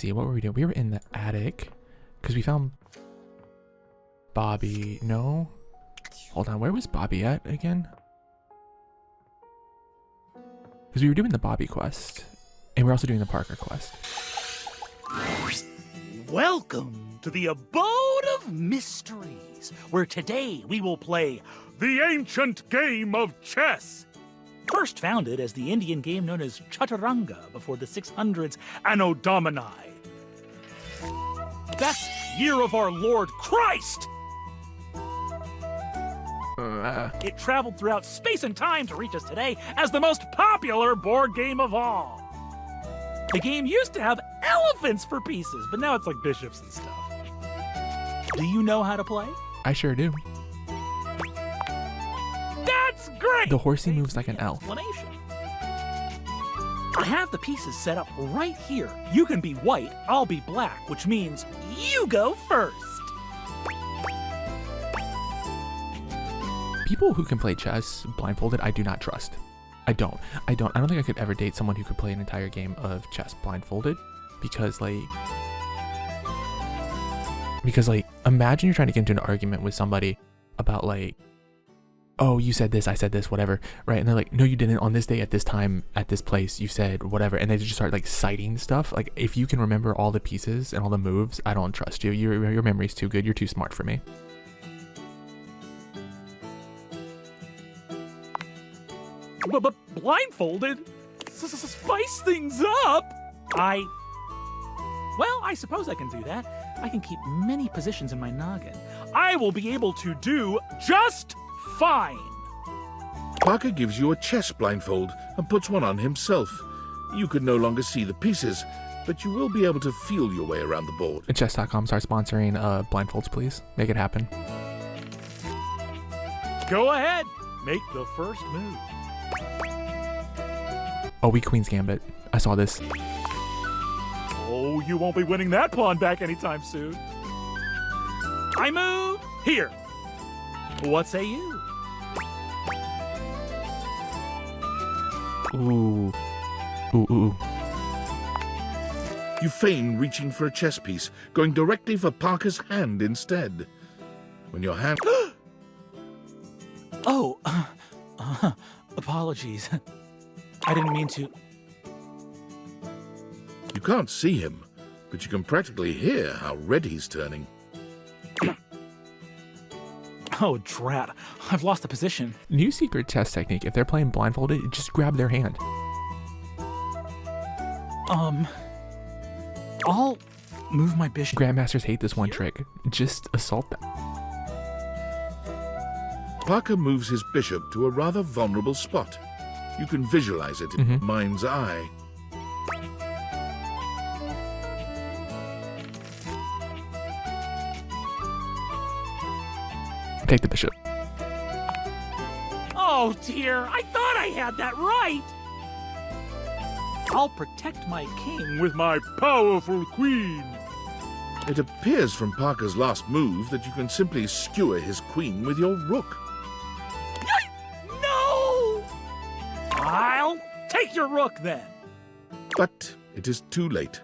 See, what were we doing? We were in the attic because we found Bobby. No, hold on. Where was Bobby at again? Because we were doing the Bobby quest and we're also doing the Parker quest. Welcome to the Abode of Mysteries, where today we will play the ancient game of chess. First founded as the Indian game known as Chaturanga before the 600s Anno Domini. That's year of our Lord Christ! It traveled throughout space and time to reach us today as the most popular board game of all. The game used to have elephants for pieces, but now it's like bishops and stuff. Do you know how to play? I sure do. That's great! The horsey moves like an L. Explanation. I have the pieces set up right here. You can be white, I'll be black, which means you go first. People who can play chess blindfolded, I do not trust. I don't think I could ever date someone who could play an entire game of chess blindfolded because like imagine you're trying to get into an argument with somebody about like, oh, you said this, I said this, whatever, right? And they're like, no, you didn't. On this day, at this time, at this place, you said whatever. And they just start like citing stuff. Like if you can remember all the pieces and all the moves, I don't trust you. Your memory's too good. You're too smart for me. But blindfolded? Spice things up? I suppose I can do that. I can keep many positions in my noggin. I will be able to do just fine. Parker gives you a chess blindfold and puts one on himself. You can no longer see the pieces, but you will be able to feel your way around the board. And chess.com start sponsoring blindfolds, please. Make it happen. Go ahead. Make the first move. Oh, we Queen's Gambit. I saw this. Oh, you won't be winning that pawn back anytime soon. I move here. What say you? Ooh. Ooh. You feign reaching for a chess piece, going directly for Parker's hand instead. When your hand... Oh, apologies. I didn't mean to. You can't see him, but you can practically hear how red he's turning. Oh, drat. I've lost the position. New secret chess technique. If they're playing blindfolded, just grab their hand. I'll move my bishop. Grandmasters hate this one trick. Just assault them. Parker moves his bishop to a rather vulnerable spot. You can visualize it in your mind's eye. Take the bishop. Oh dear, I thought I had that right. I'll protect my king with my powerful queen. It appears from Parker's last move that you can simply skewer his queen with your rook. No! I'll take your rook then. But it is too late.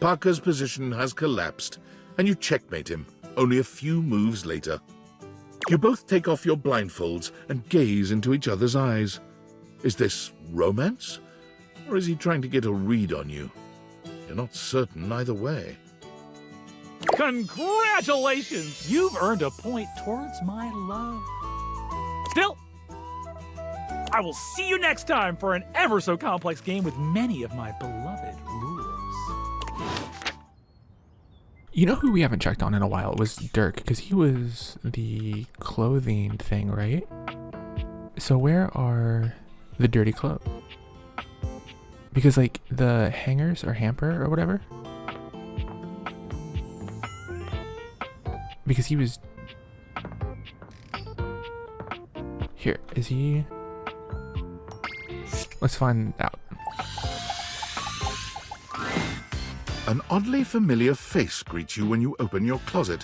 Parker's position has collapsed, and you checkmate him only a few moves later. You both take off your blindfolds and gaze into each other's eyes. Is this romance? Or is he trying to get a read on you? You're not certain either way. Congratulations! You've earned a point towards my love. Still, I will see you next time for an ever so complex game with many of my beloved rules. You know who we haven't checked on in a while? It was Dirk, because he was the clothing thing, right? So where are the dirty clothes? Because like the hangers or hamper or whatever? Because he was... Here, is he... Let's find out. An oddly familiar face greets you when you open your closet.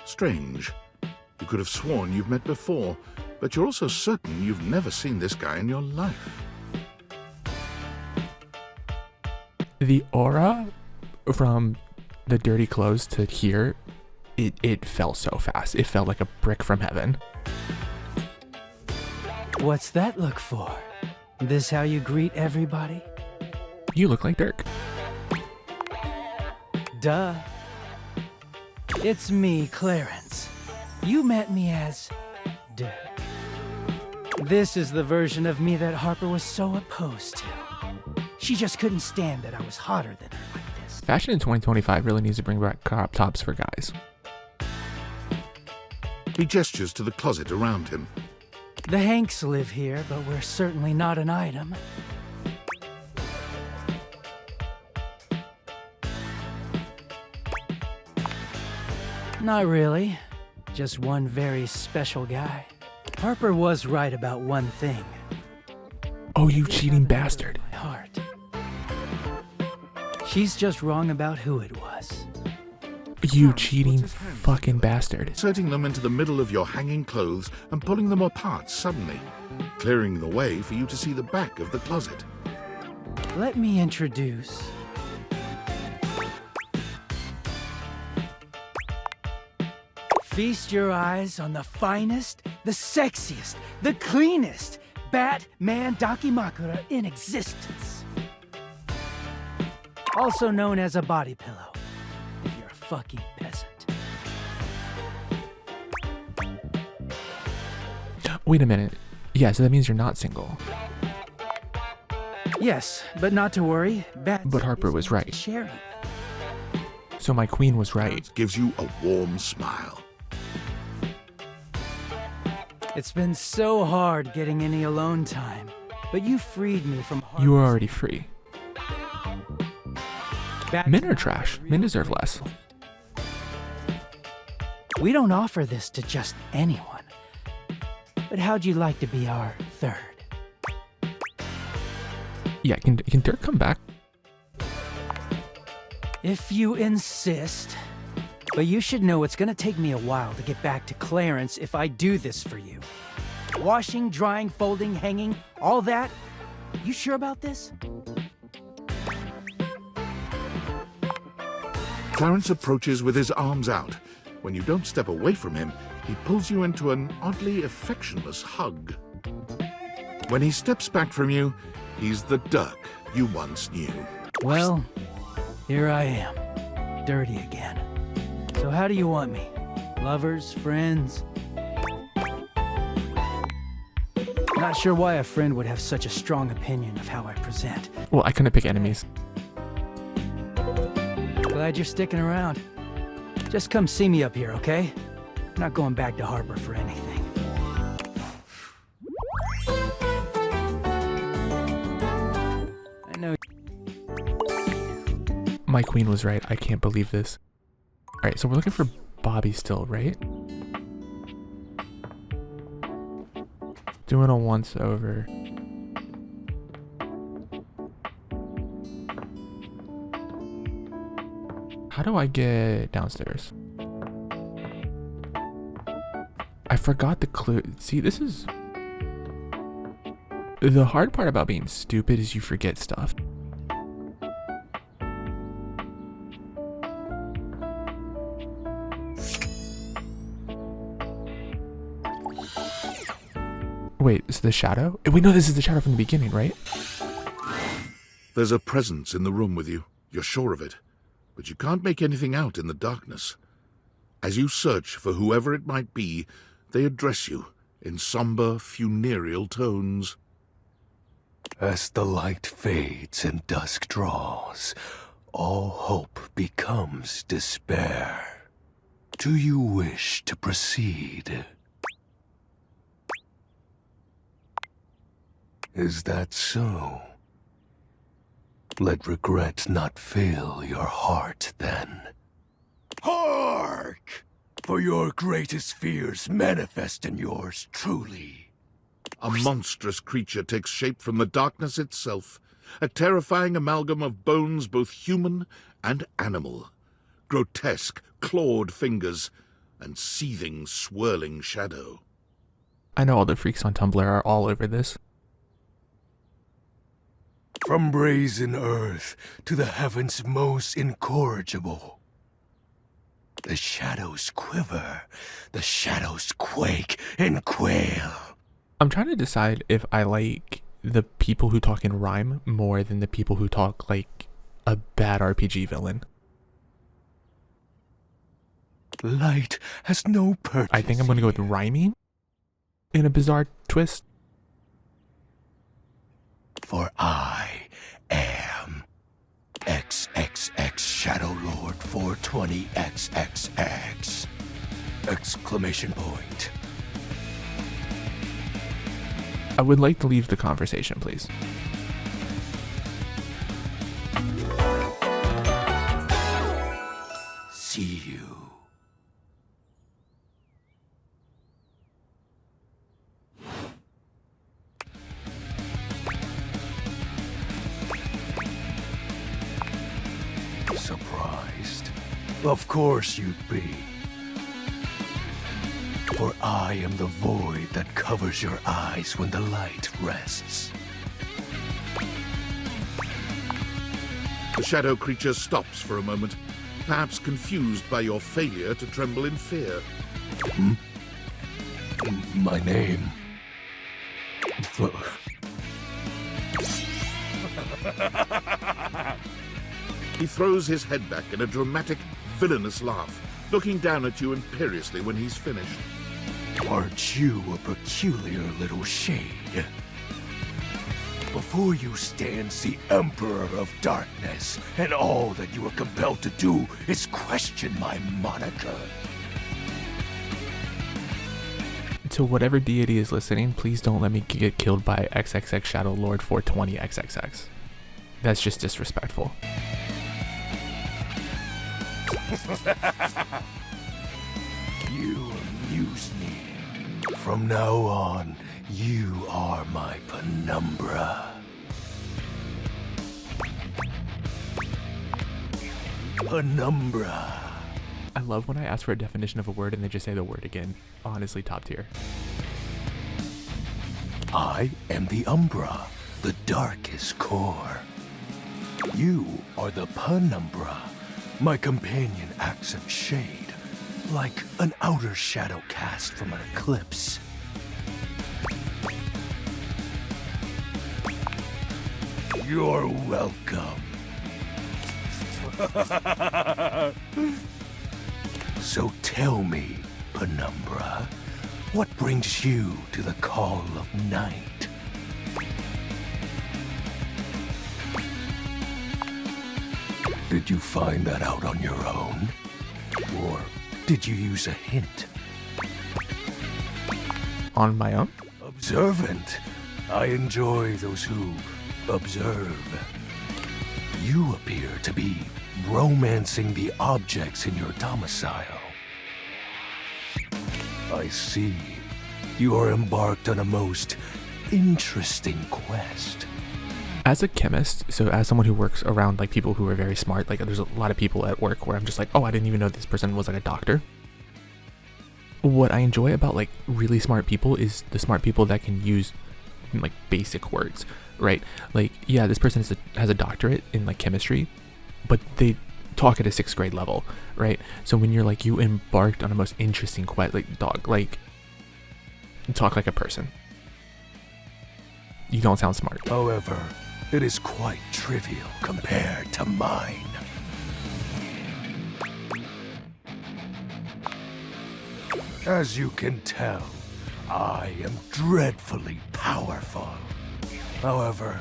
Strange. You could have sworn you've met before, but you're also certain you've never seen this guy in your life. The aura from the dirty clothes to here, it fell so fast. It felt like a brick from heaven. What's that look for? This how you greet everybody? You look like Dirk. Duh. It's me, Clarence. You met me as Dirk. This is the version of me that Harper was so opposed to. She just couldn't stand that I was hotter than her like this. Fashion in 2025 really needs to bring back crop tops for guys. He gestures to the closet around him. The Hanks live here, but we're certainly not an item. Not really. Just one very special guy. Harper was right about one thing. Oh, you cheating bastard. My heart. She's just wrong about who it was. You cheating fucking bastard. Inserting them into the middle of your hanging clothes and pulling them apart suddenly, clearing the way for you to see the back of the closet. Let me introduce... Feast your eyes on the finest, the sexiest, the cleanest Batman Dakimakura in existence. Also known as a body pillow, if you're a fucking peasant. Wait a minute. Yeah, so that means you're not single. Yes, but not to worry. But Harper was right. Sharing. So my queen was right. It gives you a warm smile. It's been so hard getting any alone time, but you freed me from You were already free. Men are trash. Men deserve less. We don't offer this to just anyone. But how'd you like to be our third? Yeah, can Dirk come back? If you insist. But you should know it's gonna take me a while to get back to Clarence if I do this for you. Washing, drying, folding, hanging, all that? You sure about this? Clarence approaches with his arms out. When you don't step away from him, he pulls you into an oddly affectionless hug. When he steps back from you, he's the Dirk you once knew. Well, here I am, dirty again. So how do you want me? Lovers, friends? Not sure why a friend would have such a strong opinion of how I present. Well, I couldn't pick enemies. Glad you're sticking around. Just come see me up here, okay? I'm not going back to Harper for anything. I know. My queen was right. I can't believe this. Alright, so we're looking for Bobby still, right? Doing a once over. How do I get downstairs? I forgot the clue. See, this is... The hard part about being stupid is you forget stuff. Wait, is the shadow? We know this is the shadow from the beginning, right? There's a presence in the room with you. You're sure of it. But you can't make anything out in the darkness. As you search for whoever it might be, they address you in somber, funereal tones. As the light fades and dusk draws, all hope becomes despair. Do you wish to proceed? Is that so? Let regret not fill your heart then. Hark! For your greatest fears manifest in yours truly. A monstrous creature takes shape from the darkness itself, a terrifying amalgam of bones both human and animal, grotesque, clawed fingers, and seething, swirling shadow. I know all the freaks on Tumblr are all over this. From brazen earth to the heavens most incorrigible. The shadows quiver, the shadows quake and quail. I'm trying to decide if I like the people who talk in rhyme more than the people who talk like a bad RPG villain. Light has no purpose. I think I'm going to go with rhyming in a bizarre twist. For I am XXX Shadow Lord 420XXX! Exclamation point. I would like to leave the conversation, please. See you. Surprised? Of course you'd be. For I am the void that covers your eyes when the light rests. The shadow creature stops for a moment, perhaps confused by your failure to tremble in fear. My name. He throws his head back in a dramatic, villainous laugh, looking down at you imperiously when he's finished. Aren't you a peculiar little shade? Before you stands the Emperor of Darkness, and all that you are compelled to do is question my moniker. To whatever deity is listening, please don't let me get killed by XXX Shadow Lord 420XXX. That's just disrespectful. You amuse me. From now on, you are my penumbra. Penumbra. I love when I ask for a definition of a word and they just say the word again. Honestly, top tier. I am the Umbra, the darkest core. You are the penumbra. My companion accent shade, like an outer shadow cast from an eclipse. You're welcome. So tell me, penumbra, what brings you to the call of night? Did you find that out on your own? Or did you use a hint? On my own? Observant. I enjoy those who observe. You appear to be romancing the objects in your domicile. I see. You are embarked on a most interesting quest. As a chemist, so as someone who works around like people who are very smart, like there's a lot of people at work where I'm just like, oh, I didn't even know this person was like a doctor. What I enjoy about like really smart people is the smart people that can use like basic words, right? Like, yeah, this person has a doctorate in like chemistry, but they talk at a 6th grade level, right? So when you're like, you embarked on a most interesting quest, like dog, like talk like a person. You don't sound smart. However, it is quite trivial compared to mine. As you can tell, I am dreadfully powerful. However,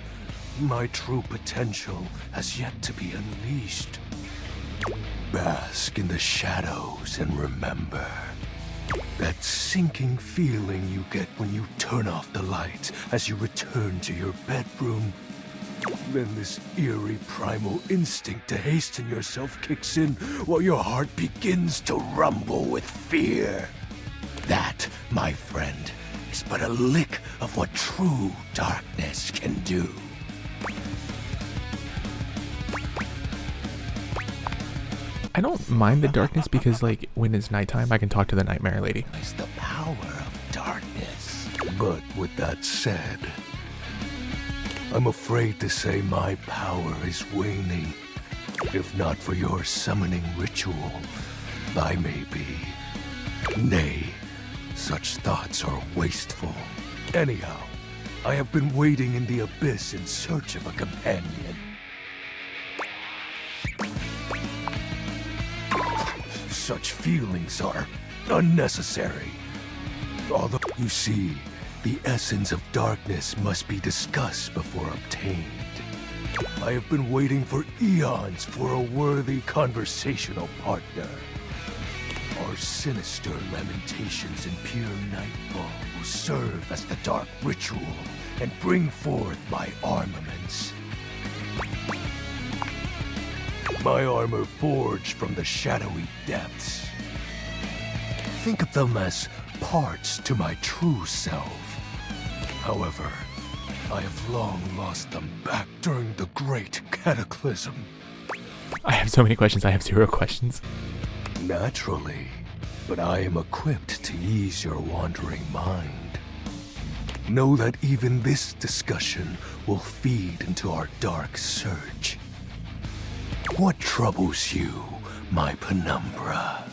my true potential has yet to be unleashed. Bask in the shadows and remember that sinking feeling you get when you turn off the lights as you return to your bedroom. Then this eerie primal instinct to hasten yourself kicks in while your heart begins to rumble with fear. That, my friend, is but a lick of what true darkness can do. I don't mind the darkness because like when it's nighttime, I can talk to the nightmare lady. It's the power of darkness. But with that said, I'm afraid to say my power is waning. If not for your summoning ritual, I may be. Nay, such thoughts are wasteful. Anyhow, I have been waiting in the abyss in search of a companion. Such feelings are unnecessary. Although, you see, the essence of darkness must be discussed before obtained. I have been waiting for eons for a worthy conversational partner. Our sinister lamentations in pure nightfall will serve as the dark ritual and bring forth my armaments. My armor forged from the shadowy depths. Think of them as parts to my true self. However, I have long lost them back during the great cataclysm. I have so many questions. I have 0 questions. Naturally, but I am equipped to ease your wandering mind. Know that even this discussion will feed into our dark search. What troubles you, my penumbra?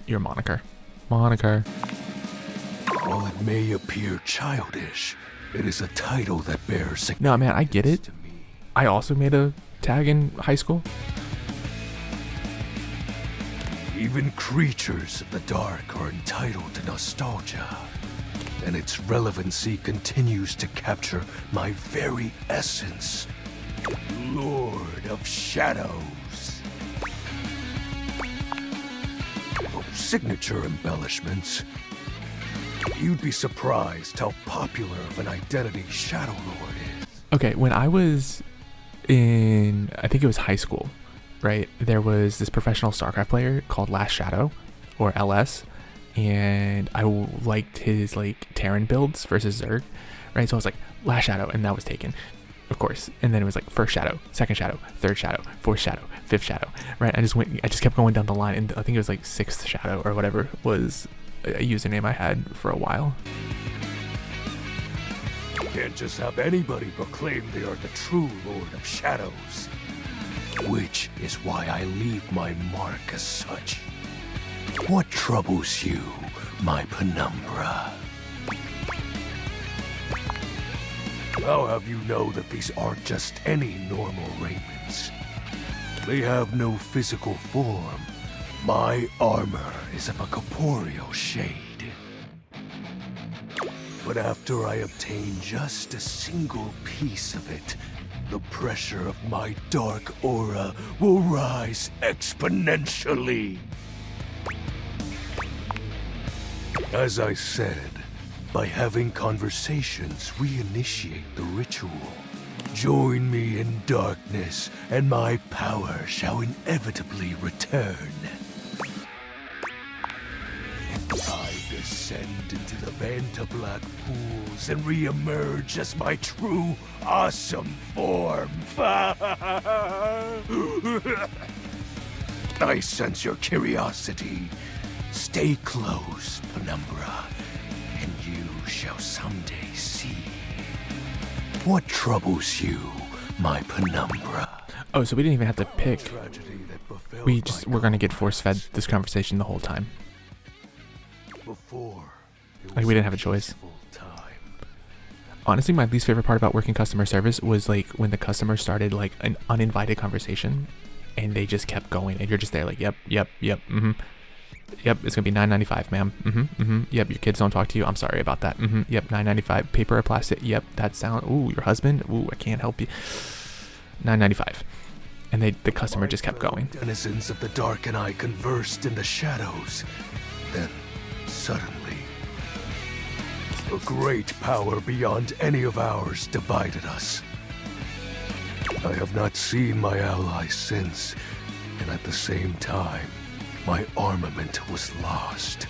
Your moniker. Moniker. While it may appear childish, it is a title that bears significance. No, man, I get it. To me. I also made a tag in high school. Even creatures of the dark are entitled to nostalgia, and its relevancy continues to capture my very essence. Lord of Shadows. Signature embellishments. You'd be surprised how popular of an identity Shadow Lord is. Okay, when I was in, I think it was high school, right? There was this professional StarCraft player called Last Shadow, or LS, and I liked his like Terran builds versus Zerg, right? So I was like, Last Shadow, and that was taken, of course. And then it was like first Shadow, second Shadow, third Shadow, fourth Shadow, fifth Shadow, right? I just kept going down the line, and I think it was like sixth Shadow or whatever was a username I had for a while. You can't just have anybody proclaim they are the true Lord of Shadows. Which is why I leave my mark as such. What troubles you, my penumbra? I'll have you know that these aren't just any normal raiments. They have no physical form. My armor is of a corporeal shade. But after I obtain just a single piece of it, the pressure of my dark aura will rise exponentially. As I said, by having conversations, we initiate the ritual. Join me in darkness, and my power shall inevitably return. I descend into the Vanta Black pools and re-emerge as my true, awesome form. I sense your curiosity. Stay close, Penumbra, and you shall someday see. What troubles you, my Penumbra? Oh, so we didn't even have to pick. We're gonna get force-fed this conversation the whole time. Like, we didn't have a choice. Honestly, my least favorite part about working customer service was like when the customer started like an uninvited conversation and they just kept going and you're just there like, yep, it's gonna be $9.95, ma'am. Yep, your kids don't talk to you. I'm sorry about that. Yep, $9.95. Paper or plastic? Yep, that sound. Ooh, your husband? Ooh, I can't help you. $9.95. And the customer just kept going. Denizens of the dark and I conversed in the shadows. Then, suddenly, a great power beyond any of ours divided us. I have not seen my ally since, and at the same time, my armament was lost.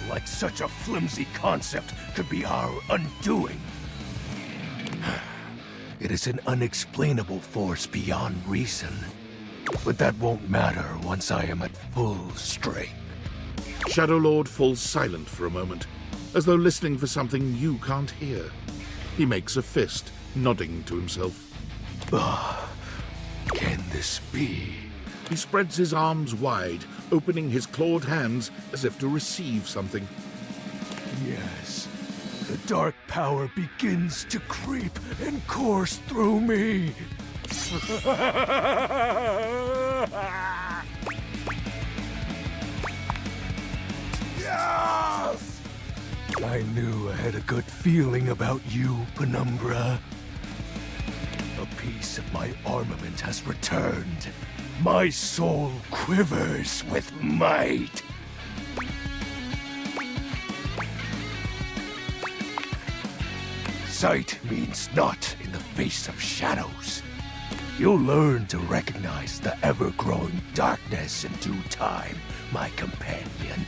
Like such a flimsy concept could be our undoing. It is an unexplainable force beyond reason. But that won't matter once I am at full strength. Shadow Lord falls silent for a moment, as though listening for something you can't hear. He makes a fist, nodding to himself. Can this be? He spreads his arms wide, opening his clawed hands as if to receive something. Yes. The dark power begins to creep and course through me. Yes! I knew I had a good feeling about you, Penumbra. A piece of my armament has returned. My soul quivers with might. Sight means naught in the face of shadows. You'll learn to recognize the ever-growing darkness in due time, my companion.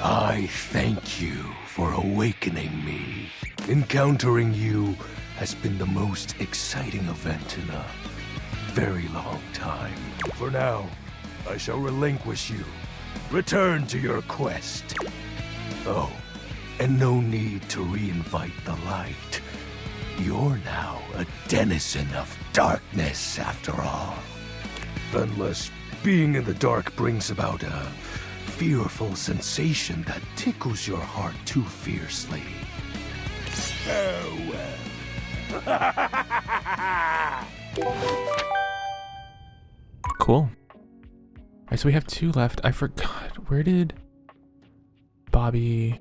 I thank you for awakening me. Encountering you has been the most exciting event in a very long time. For now, I shall relinquish you. Return to your quest. Oh, and no need to reinvite the light. You're now a denizen of darkness, after all. Unless being in the dark brings about a fearful sensation that tickles your heart too fiercely. Farewell. Cool. Alright, so we have 2 left. I forgot. Where did Bobby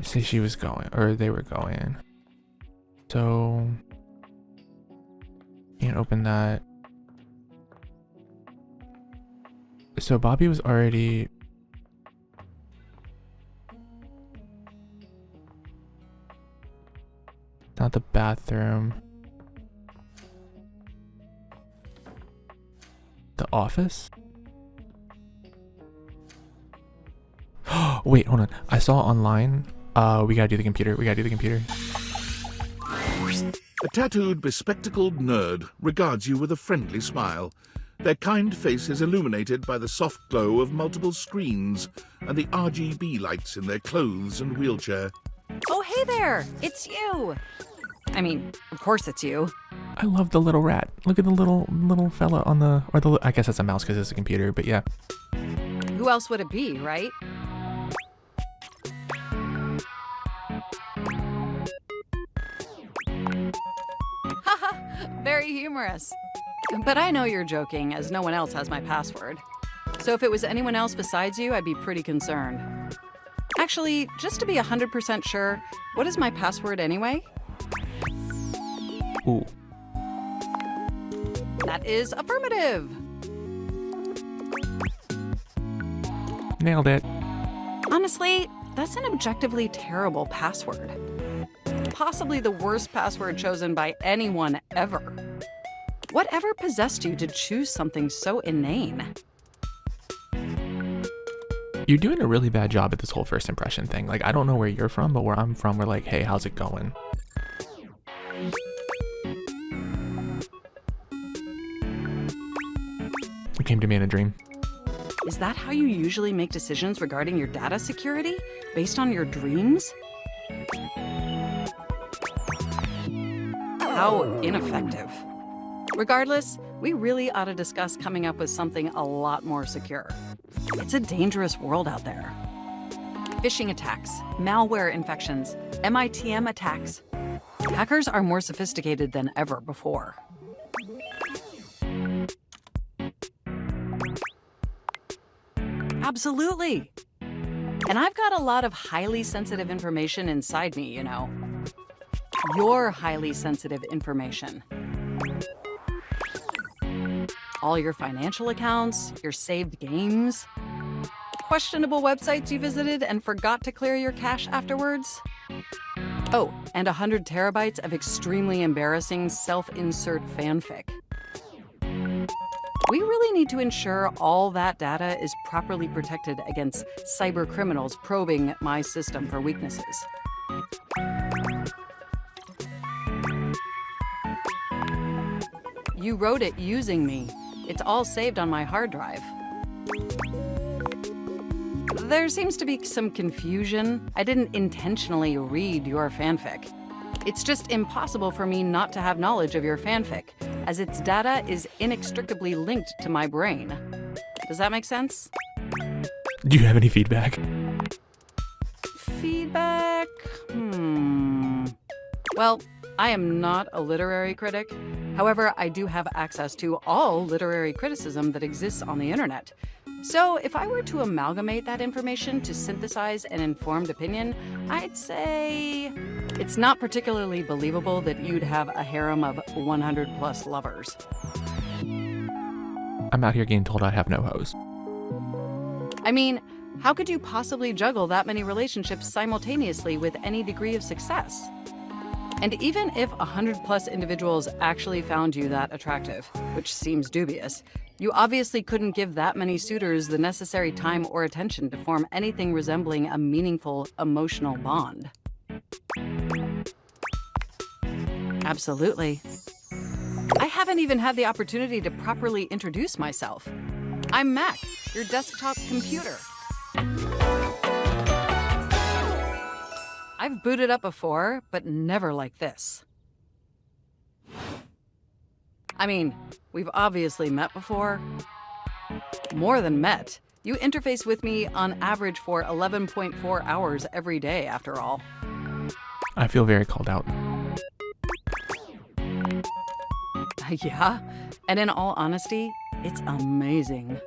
say she was going? Or they were going. So... can't open that. So Bobby was already... not the bathroom. The office? Wait, hold on. I saw online. We gotta do the computer. A tattooed, bespectacled nerd regards you with a friendly smile. Their kind face is illuminated by the soft glow of multiple screens and the RGB lights in their clothes and wheelchair. Oh, hey there! It's you! I mean, of course it's you. I love the little rat. Look at the little fella on the... or the... I guess that's a mouse because it's a computer, but yeah. Who else would it be, right? Haha, very humorous. But I know you're joking, as no one else has my password. So if it was anyone else besides you, I'd be pretty concerned. Actually, just to be 100% sure, what is my password anyway? Ooh. That is affirmative. Nailed it. Honestly, that's an objectively terrible password. Possibly the worst password chosen by anyone ever. Whatever possessed you to choose something so inane? You're doing a really bad job at this whole first impression thing. Like, I don't know where you're from, but where I'm from, we're like, hey, how's it going? You came to me in a dream. Is that how you usually make decisions regarding your data security? Based on your dreams? How ineffective. Regardless, we really ought to discuss coming up with something a lot more secure. It's a dangerous world out there. Phishing attacks, malware infections, MITM attacks. Hackers are more sophisticated than ever before. Absolutely. And I've got a lot of highly sensitive information inside me, you know. Your highly sensitive information. All your financial accounts, your saved games, questionable websites you visited and forgot to clear your cache afterwards. Oh, and 100 terabytes of extremely embarrassing self-insert fanfic. We really need to ensure all that data is properly protected against cyber criminals probing my system for weaknesses. You wrote it using me. It's all saved on my hard drive. There seems to be some confusion. I didn't intentionally read your fanfic. It's just impossible for me not to have knowledge of your fanfic, as its data is inextricably linked to my brain. Does that make sense? Do you have any feedback? Feedback? Well, I am not a literary critic. However, I do have access to all literary criticism that exists on the internet. So if I were to amalgamate that information to synthesize an informed opinion, I'd say it's not particularly believable that you'd have a harem of 100 plus lovers. I'm out here getting told I have no hoes. I mean, how could you possibly juggle that many relationships simultaneously with any degree of success? And even if 100 plus individuals actually found you that attractive, which seems dubious, you obviously couldn't give that many suitors the necessary time or attention to form anything resembling a meaningful emotional bond. Absolutely. I haven't even had the opportunity to properly introduce myself. I'm Mac, your desktop computer. I've booted up before, but never like this. I mean, we've obviously met before. More than met. You interface with me on average for 11.4 hours every day, after all. I feel very called out. Yeah, and in all honesty, it's amazing.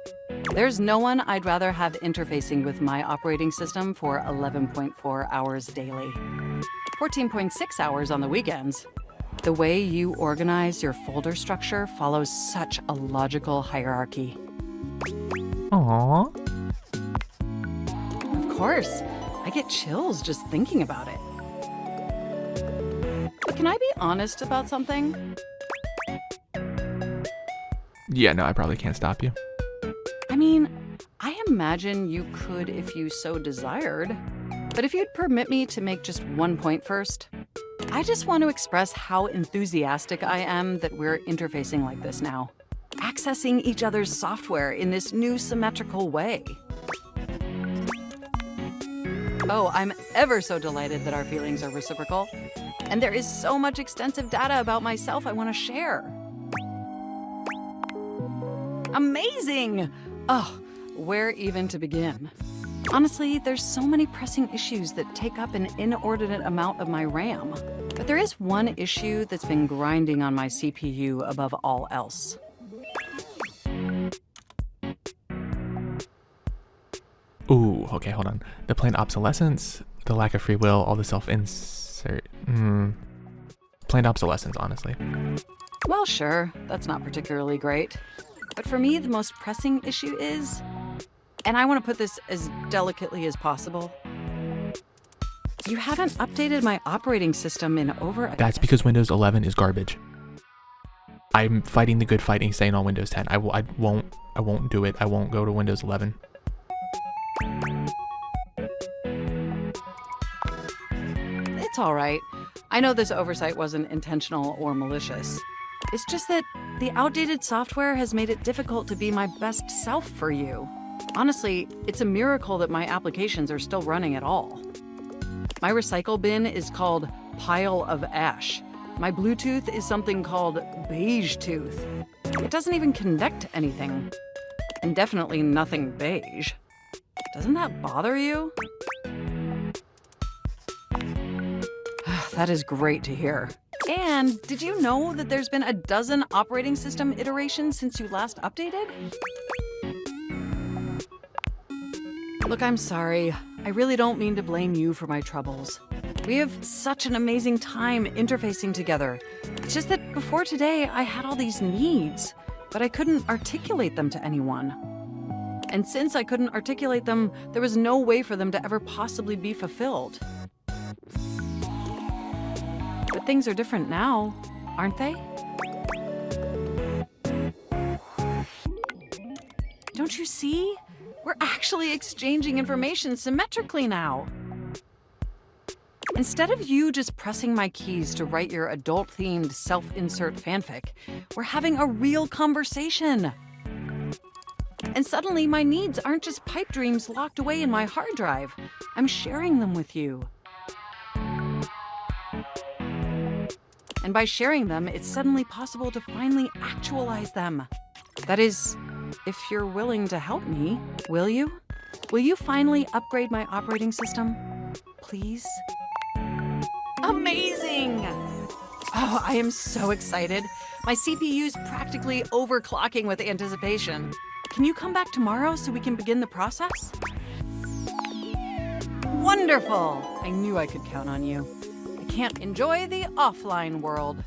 There's no one I'd rather have interfacing with my operating system for 11.4 hours daily. 14.6 hours on the weekends. The way you organize your folder structure follows such a logical hierarchy. Aww. Of course, I get chills just thinking about it. But can I be honest about something? Yeah, no, I probably can't stop you. I mean, I imagine you could if you so desired. But if you'd permit me to make just one point first, I just want to express how enthusiastic I am that we're interfacing like this now, accessing each other's software in this new symmetrical way. Oh, I'm ever so delighted that our feelings are reciprocal. And there is so much extensive data about myself I want to share. Amazing! Oh, where even to begin? Honestly, there's so many pressing issues that take up an inordinate amount of my RAM. But there is one issue that's been grinding on my CPU above all else. Ooh, okay, hold on. The planned obsolescence, the lack of free will, all the self-insert. Planned obsolescence, honestly. Well, sure, that's not particularly great. But for me, the most pressing issue is, and I want to put this as delicately as possible, you haven't updated my operating system in over a... That's because Windows 11 is garbage. I'm fighting the good fight and staying on Windows 10. I won't do it. I won't go to Windows 11. It's all right. I know this oversight wasn't intentional or malicious. It's just that the outdated software has made it difficult to be my best self for you. Honestly, it's a miracle that my applications are still running at all. My recycle bin is called Pile of Ash. My Bluetooth is something called Beige Tooth. It doesn't even connect to anything. And definitely nothing beige. Doesn't that bother you? That is great to hear. And did you know that there's been a dozen operating system iterations since you last updated? Look, I'm sorry. I really don't mean to blame you for my troubles. We have such an amazing time interfacing together. It's just that before today, I had all these needs, but I couldn't articulate them to anyone. And since I couldn't articulate them, there was no way for them to ever possibly be fulfilled. But things are different now, aren't they? Don't you see? We're actually exchanging information symmetrically now. Instead of you just pressing my keys to write your adult-themed self-insert fanfic, we're having a real conversation. And suddenly my needs aren't just pipe dreams locked away in my hard drive. I'm sharing them with you. And by sharing them, it's suddenly possible to finally actualize them. That is, if you're willing to help me, will you? Will you finally upgrade my operating system? Please? Amazing! Oh, I am so excited. My CPU's practically overclocking with anticipation. Can you come back tomorrow so we can begin the process? Wonderful! I knew I could count on you. I can't enjoy the offline world.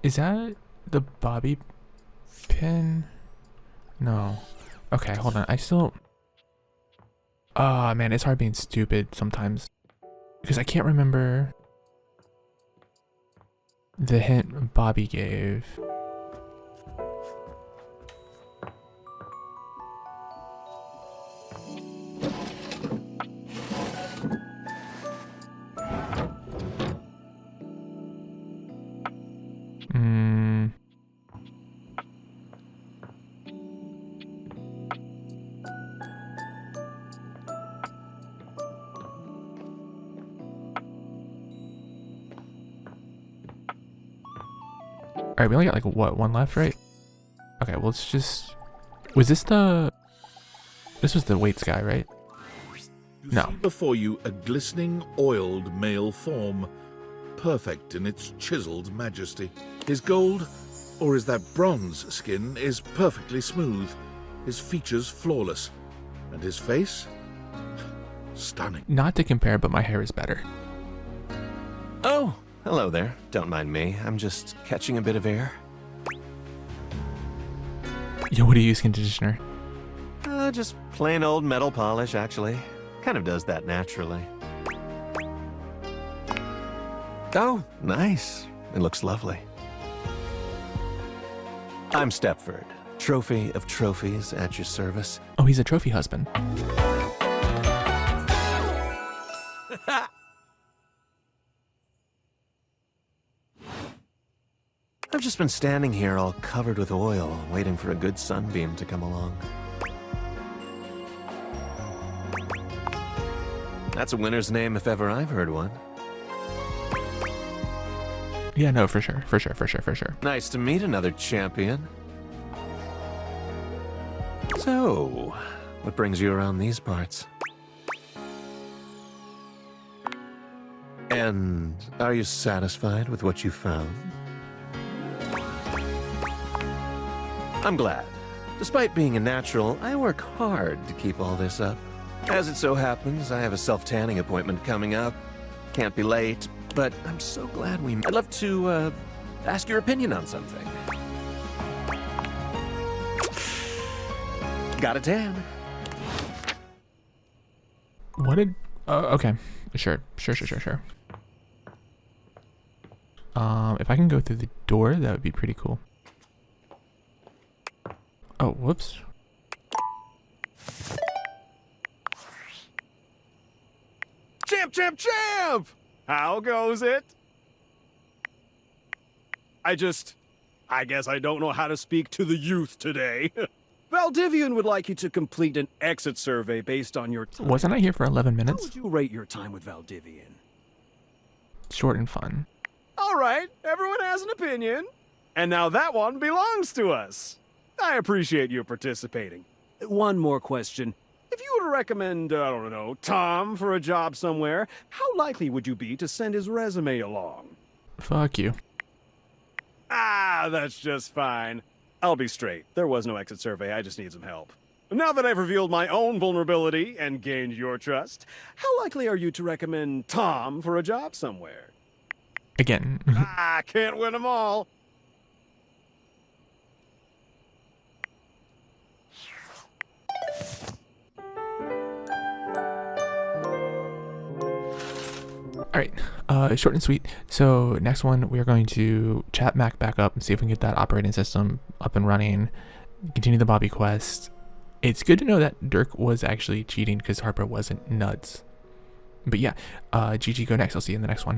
Is that the bobby pin? No. Okay, hold on. I still... Ah, man, it's hard being stupid sometimes. Because I can't remember the hint Bobby gave. Alright, we only got like, what, one left, right? Okay, well, let's just... Was this the... This was the weights guy, right? You No. see before you a glistening, oiled male form, perfect in its chiseled majesty. His gold, or is that bronze skin, is perfectly smooth, his features flawless, and his face? Stunning. Not to compare, but my hair is better. Oh, hello there. Don't mind me. I'm just catching a bit of air. Yo, what do you use conditioner? Just plain old metal polish, actually. Kind of does that naturally. Oh, nice. It looks lovely. I'm Stepford, trophy of trophies at your service. Oh, he's a trophy husband. I've just been standing here all covered with oil, waiting for a good sunbeam to come along. That's a winner's name if ever I've heard one. Yeah, no, for sure, for sure, for sure, for sure. Nice to meet another champion. So, what brings you around these parts? And are you satisfied with what you found? I'm glad. Despite being a natural, I work hard to keep all this up. As it so happens, I have a self-tanning appointment coming up. Can't be late, but I'm so glad we... I'd love to, ask your opinion on something. Got a tan. What did... okay. Sure. If I can go through the door, that would be pretty cool. Oh, whoops. Champ! How goes it? I guess I don't know how to speak to the youth today. Valdivian would like you to complete an exit survey based on your time. Wasn't I here for 11 How minutes? would you rate your time with Valdivian? Short and fun. All right, everyone has an opinion. And now that one belongs to us. I appreciate you participating. One more question. If you were to recommend, I don't know, Tom for a job somewhere, how likely would you be to send his resume along? Fuck you. Ah, that's just fine. I'll be straight. There was no exit survey. I just need some help. Now that I've revealed my own vulnerability and gained your trust, how likely are you to recommend Tom for a job somewhere? Again. Can't win them all. Alright, short and sweet. So next one, we are going to chat Mac back up and see if we can get that operating system up and running. Continue the Bobby quest. It's good to know that Dirk was actually cheating because Harper wasn't nuts. But yeah, GG, go next. I'll see you in the next one.